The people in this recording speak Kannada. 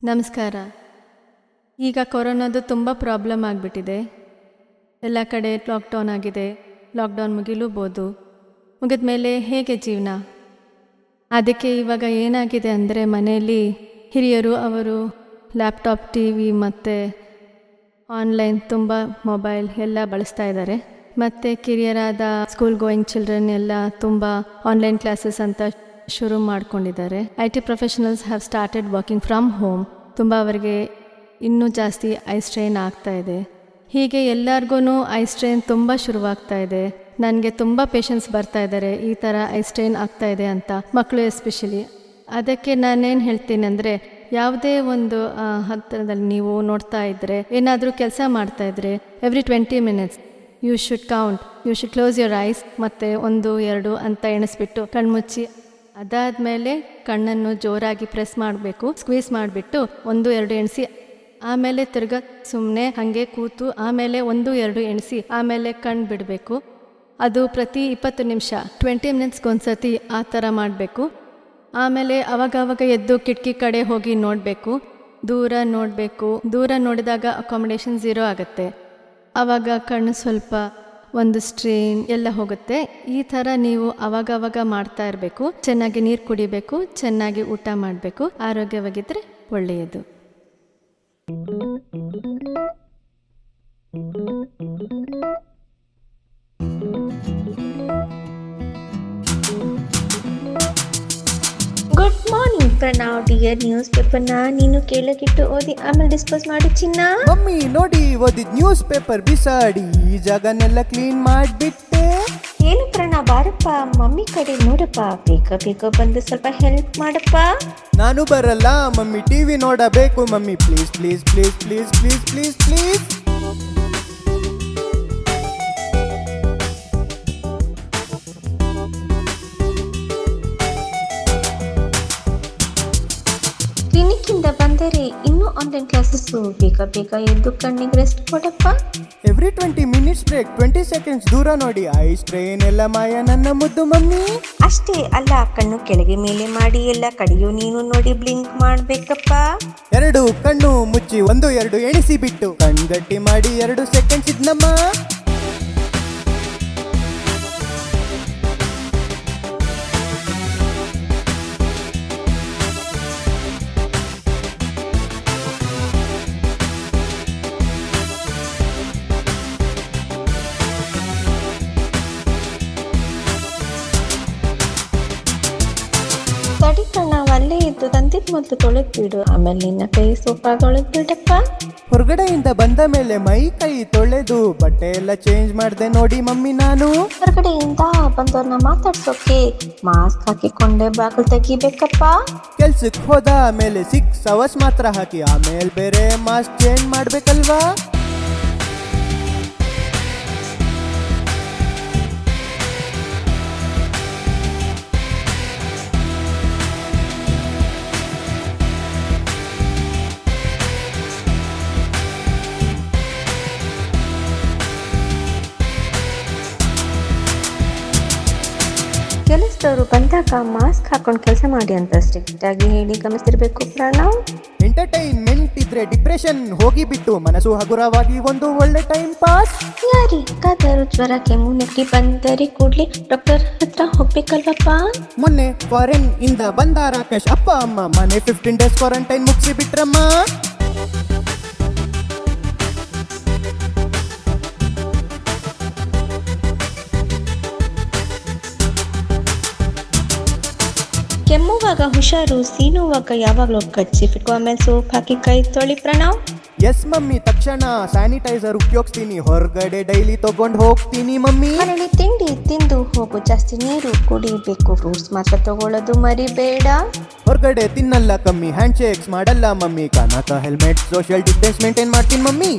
ನಮಸ್ಕಾರ. ಈಗ ಕೊರೋನಾದು ತುಂಬ ಪ್ರಾಬ್ಲಮ್ ಆಗಿಬಿಟ್ಟಿದೆ. ಎಲ್ಲ ಕಡೆ ಲಾಕ್ಡೌನ್ ಆಗಿದೆ. ಲಾಕ್ಡೌನ್ ಮುಗಿಲೂಬೋದು. ಮುಗಿದ ಮೇಲೆ ಹೇಗೆ ಜೀವನ? ಅದಕ್ಕೆ ಇವಾಗ ಏನಾಗಿದೆ ಅಂದರೆ ಮನೆಯಲ್ಲಿ ಹಿರಿಯರು ಅವರು ಲ್ಯಾಪ್ಟಾಪ್, ಟಿ ವಿ ಮತ್ತು ಆನ್ಲೈನ್ ತುಂಬ ಮೊಬೈಲ್ ಎಲ್ಲ ಬಳಸ್ತಾ ಇದ್ದಾರೆ. ಮತ್ತು ಕಿರಿಯರಾದ ಸ್ಕೂಲ್ ಗೋಯಿಂಗ್ ಚಿಲ್ಡ್ರನ್ ಎಲ್ಲ ತುಂಬ ಆನ್ಲೈನ್ ಕ್ಲಾಸಸ್ ಅಂತ ಶುರು ಮಾಡ್ಕೊಂಡಿದ್ದಾರೆ. IT professionals have started working from home. ತುಂಬ ಅವರಿಗೆ ಇನ್ನೂ ಜಾಸ್ತಿ ಐ ಸ್ಟ್ರೈನ್ ಆಗ್ತಾ ಇದೆ. ಹೀಗೆ ಎಲ್ಲರಿಗೂ ಐ ಸ್ಟ್ರೈನ್ ತುಂಬ ಶುರುವಾಗ್ತಾ ಇದೆ. ನನಗೆ ತುಂಬ ಪೇಷಂಟ್ಸ್ ಬರ್ತಾ ಇದ್ದಾರೆ ಈ ಥರ ಐ ಸ್ಟ್ರೈನ್ ಆಗ್ತಾ ಇದೆ ಅಂತ, ಮಕ್ಕಳು ಎಸ್ಪೆಷಲಿ. ಅದಕ್ಕೆ ನಾನೇನು ಹೇಳ್ತೀನಿ ಅಂದರೆ, ಯಾವುದೇ ಒಂದು ಹತ್ತಿರದಲ್ಲಿ ನೀವು ನೋಡ್ತಾ ಇದ್ದರೆ, ಏನಾದರೂ ಕೆಲಸ ಮಾಡ್ತಾ ಇದ್ದರೆ, every 20 minutes you should count, you should close your eyes ಮತ್ತು 1, 2 ಅಂತ ಎಣಿಸ್ಬಿಟ್ಟು ಕಣ್ಮುಚ್ಚಿ, ಅದಾದಮೇಲೆ ಕಣ್ಣನ್ನು ಜೋರಾಗಿ ಪ್ರೆಸ್ ಮಾಡಬೇಕು, ಸ್ಕ್ವೀಸ್ ಮಾಡಿಬಿಟ್ಟು 1, 2 ಎಣಿಸಿ, ಆಮೇಲೆ ತಿರ್ಗಾ ಸುಮ್ಮನೆ ಹಾಗೆ ಕೂತು ಆಮೇಲೆ 1, 2 ಎಣಿಸಿ ಆಮೇಲೆ ಕಣ್ಣು ಬಿಡಬೇಕು. ಅದು ಪ್ರತಿ 20 ನಿಮಿಷ 20 minutesಗೊಂದ್ಸತಿ ಆ ಥರ ಮಾಡಬೇಕು. ಆಮೇಲೆ ಅವಾಗವಾಗ ಎದ್ದು ಕಿಟಕಿ ಕಡೆ ಹೋಗಿ ನೋಡಬೇಕು, ದೂರ ನೋಡಬೇಕು. ದೂರ ನೋಡಿದಾಗ ಅಕಾಮಿಡೇಷನ್ 0 ಆಗುತ್ತೆ. ಆವಾಗ ಕಣ್ಣು ಸ್ವಲ್ಪ ಒಂದು ಸ್ಟ್ರೇನ್ ಎಲ್ಲ ಹೋಗುತ್ತೆ. ಈ ಥರ ನೀವು ಅವಾಗವಾಗ ಮಾಡ್ತಾ ಇರಬೇಕು. ಚೆನ್ನಾಗಿ ನೀರು ಕುಡಿಬೇಕು, ಚೆನ್ನಾಗಿ ಊಟ ಮಾಡಬೇಕು. ಆರೋಗ್ಯವಾಗಿದ್ದರೆ ಒಳ್ಳೆಯದು. Good morning Pranav dear. News ಪೇಪರ್ನ ನೀನು ಕೆಳಗಿಟ್ಟು ಓದಿ ಆಮೇಲೆ ಡಿಸ್ಪೋಸ್ ಮಾಡು ಚಿನ್ನ. ಮಮ್ಮಿ ನೋಡಿ, ಓದಿದ್ ನ್ಯೂಸ್ ಪೇಪರ್ ಬಿಸಾಡಿ ಈ ಜಾಗನೆಲ್ಲ ಕ್ಲೀನ್ ಮಾಡ್ಬಿಟ್ಟೆ. ಏನು ಪ್ರಣವ್, ಬಾರಪ್ಪ ಮಮ್ಮಿ ಕಡೆ ನೋಡಪ್ಪ, ಬೇಗ ಬಂದು ಸ್ವಲ್ಪ ಹೆಲ್ಪ್ ಮಾಡಪ್ಪ. ನಾನು ಬರಲ್ಲ ಮಮ್ಮಿ, ಟಿವಿ ನೋಡಬೇಕು mummy. Please please please please please please please. Clinic ಇಂದ ಬಂದರೆ ಇನ್ನೂ ಆನ್ಲೈನ್ ಕ್ಲಾಸಸ್, ಬೇಗ ಎದ್ದು ಕಣ್ಣಿಗೆ ರೆಸ್ಟ್ ಕೊಡಪ್ಪ. ಎವ್ರಿ 20 minutes ಬ್ರೇಕ್, 20 seconds ದೂರ ನೋಡಿ. ಐ ಸ್ಟ್ರೈನ್ ಎಲ್ಲ ಮಾಯ ನನ್ನ ಮುದ್ದು ಮಮ್ಮಿ. ಅಷ್ಟೇ ಅಲ್ಲ, ಕಣ್ಣು ಕೆಳಗೆ ಮೇಲೆ ಮಾಡಿ ಎಲ್ಲ ಕಡೆಯೂ ನೀನು ನೋಡಿ ಬ್ಲಿಂಕ್ ಮಾಡ್ಬೇಕಪ್ಪ. 2 ಕಣ್ಣು ಮುಚ್ಚಿ 1, 2 ಎಣಿಸಿ ಬಿಟ್ಟು ಕಣ್ಗಟ್ಟಿ ಮಾಡಿ 2 seconds ಇದ್ನಮ್ಮ. ತಡಿ ಪ್ರಣವ್, ಅಲ್ಲೇ ಇದ್ದು ತಂತಿದ್ ಮೊದಲು ತೊಳೆದ್ ಬಿಡು, ಆಮೇಲೆ ನಿನ್ನ ಕೈ ಸೋಪಾಗಿ ತೊಳೆದ್ ಬಿಡಪ್ಪ. ಹೊರಗಡೆಯಿಂದ ಬಂದ ಮೇಲೆ ಮೈ ಕೈ ತೊಳೆದು ಬಟ್ಟೆ ಎಲ್ಲ ಚೇಂಜ್ ಮಾಡ್ದೆ ನೋಡಿ ಮಮ್ಮಿ ನಾನು. ಹೊರಗಡೆಯಿಂದ ಬಂದವ್ರನ್ನ ಮಾತಾಡ್ಸೋಕೆ ಮಾಸ್ಕ್ ಹಾಕಿಕೊಂಡೆ ಬಾಗಿಲು ತೆಗಿಬೇಕಪ್ಪ. ಕೆಲ್ಸಕ್ಕೆ ಹೋದ ಮೇಲೆ 6 hours ಮಾತ್ರ ಹಾಕಿ ಆಮೇಲೆ ಬೇರೆ ಮಾಸ್ಕ್ ಚೇಂಜ್ ಮಾಡ್ಬೇಕಲ್ವಾ. ಕೆಲಸದವರು ಬಂದಾಗ ಮಾಸ್ಕ್ ಹಾಕೊಂಡು ಕೆಲಸ ಮಾಡಿ ಅಂತ ಸ್ಟ್ರಿಕ್ಟ್ ಆಗಿ ಹೇಳಿ ಗಮನಿಸಿರ್ಬೇಕು ಪ್ರಣವ್. ಎಂಟರ್ಟೈನ್ಮೆಂಟ್ ಇದ್ರೆ ಡಿಪ್ರೆಷನ್ ಹೋಗಿ ಬಿಟ್ಟು ಮನಸ್ಸು ಹಗುರವಾಗಿ ಒಂದು ಒಳ್ಳೆ ಟೈಮ್ ಪಾಸ್. ಯಾರಿಗಾದರೂ ಜ್ವರ ಕೆಮ್ಮು ನೆಗಡಿ ಬಂದರೆ ಕೂಡ್ಲಿ ಡಾಕ್ಟರ್ ಹತ್ರ ಹೋಗ್ಬೇಕಲ್ವಪ್ಪ. ಮೊನ್ನೆ ಫಾರಿನ್ ಇಂದ ಬಂದ ರಾಕೇಶ್ ಅಪ್ಪ ಅಮ್ಮ ಮನೆ 15 days ಕ್ವಾರಂಟೈನ್ ಮುಗಿಸಿ ಬಿಟ್ರಮ್ಮ. ಕೆಮ್ಮುವಾಗ ಹುಷಾರು, ಸೀನುವಾಗ ಯಾವಾಗಲೂ ಕಚ್ಚಿಫಿಟ್ಟು ಆಮೇಲೆ ಸೋಪ್ ಹಾಕಿ ಕೈ ತೊಳಿ ಪ್ರಣವ್. ಎಸ್ ಮಮ್ಮಿ, ತಕ್ಷಣ ಸ್ಯಾನಿಟೈಸರ್ ಉಪಯೋಗಿಸ್ತೀನಿ. ಹೊರಗಡೆ ಡೈಲಿ ತಗೊಂಡು ಹೋಗ್ತೀನಿ ಮಮ್ಮಿ. ಮನೇಲಿ ತಿಂಡಿ ತಿಂದು ಹೋಗು, ಜಾಸ್ತಿ ನೀರು ಕುಡಿಬೇಕು, ಫ್ರೂಟ್ಸ್ ಮಾತ್ರ ತಗೊಳ್ಳೋದು ಮರಿಬೇಡ. ಹೊರಗಡೆ ತಿನ್ನಲ್ಲ ಕಮ್ಮಿ, ಹ್ಯಾಂಡ್ ಶೇಕ್ಸ್ ಮಾಡಲ್ಲ ಮಮ್ಮಿ, ಕನಕ ಹೆಲ್ಮೆಟ್ ಸೋಷಿಯಲ್ ಡಿಸ್ಟೆನ್ಸ್ ಮೇಂಟೈನ್ ಮಾಡ್ತೀನಿ ಮಮ್ಮಿ.